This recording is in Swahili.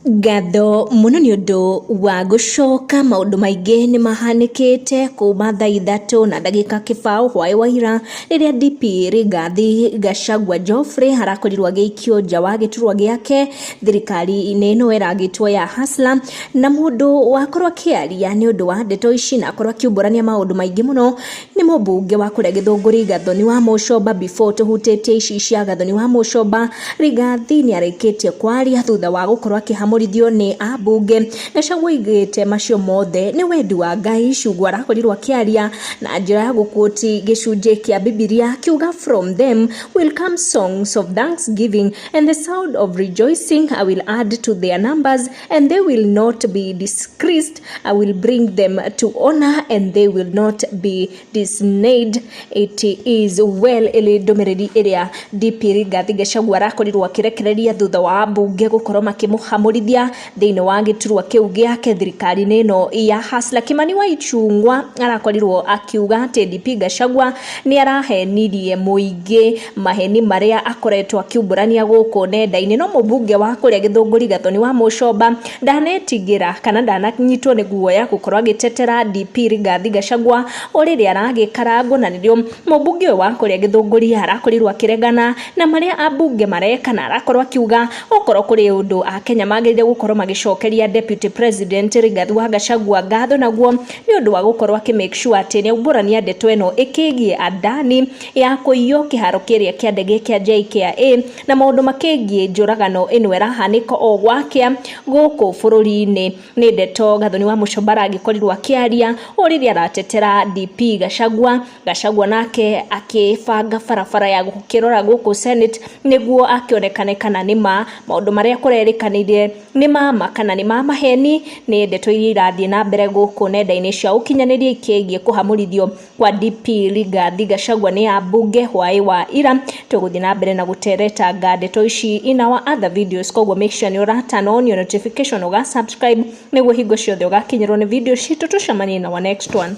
Gatho muno ni undu wa gucoka maundu maingi ni mahanikite kuma thaa 3:00 hwai wa ira riria DP Rigathi Gachagua Geoffrey harakorirwo agiikio nja wa giturwa giake thirikari-ini ino iragitwo ya Hasla, na mundu wakorwo akiaria ni undu wa ndeto ici na akorwo akiumburania maundu maingi muno ni mubunge wa kuria Githunguri Gathoni wa Muchomba. Before tuhutitie ici cia Gathoni wa Muchomba, Rigathi ni arikitie kwaria thutha wa gukorwo akihamurithio ni abunge. Gachagua igite macio mothe ni wendi wa Ngai, cugwa arakorirwo akiaria na njira ya gukuoti gicunje kia Bibilia kiuga, from them will come songs of thanksgiving and the sound of rejoicing. I will add to their numbers and they will not be decreased. I will bring them to honor and they will not be dismayed. It is well. Ili ndumiriri iria DP Rigathi Gachagua arakorirwo akirekereria thutha wa abunge gukorwo makimuhamurithia thiini wa giturwa kiu giake thirikari-ini ino ya Hasla. Kimani wa Ichung'wa arakorirwo akiuga ati DP Gachagua ni arahenirie muingi maheni maria akoretwo akiumburania guku nenda-ini. No mubunge wa kuria Githunguri Gathoni wa Muchomba ndanetigira kana ndananyitwo ni guoya gukorwo agitetera DP Rigathi Gachagua uriri aragikarangwo, na nirio mubunge wa kuria Githunguri arakorirwo akiregana na maria abunge mareka, na arakorwo akiuga okorwo kuri undu a Kenya magirire gukorwo magicokeria Deputy President Rigathi wa Gachagua ngatho, naguo ni undu wa gukorwo make sure ati ni umburania ndeto ino ikigie andani ya kuiyo kiharo kiria kia ndege kia JKIA na maundu makigie njuragano ino irahanika o gwakia guku bururi-ini. Ni Ndeto Gathoni wa Muchomba agikorirwo akiaria uriri aratetera DP Gachagua. Gachagua nake akibanga barabara ya gukirora guku Senate niguo akionekane kana nima maundu maria kurerikanire ni mama kana ni mama heni. Ni ndeto iria irathie na mbere guku nenda-ini cia ukinyaniria ikigie kuhamurithio kwa DP Rigathi Gachagua ni abunge hwai wa ira. Tuguthie na mbere na gutereta ndeto ici in our other videos, koguo make sure ni ura turn on your notification uga subscribe niguo hingo ciothe ugakinyirwo ni video citu. Tucemanie na our next one.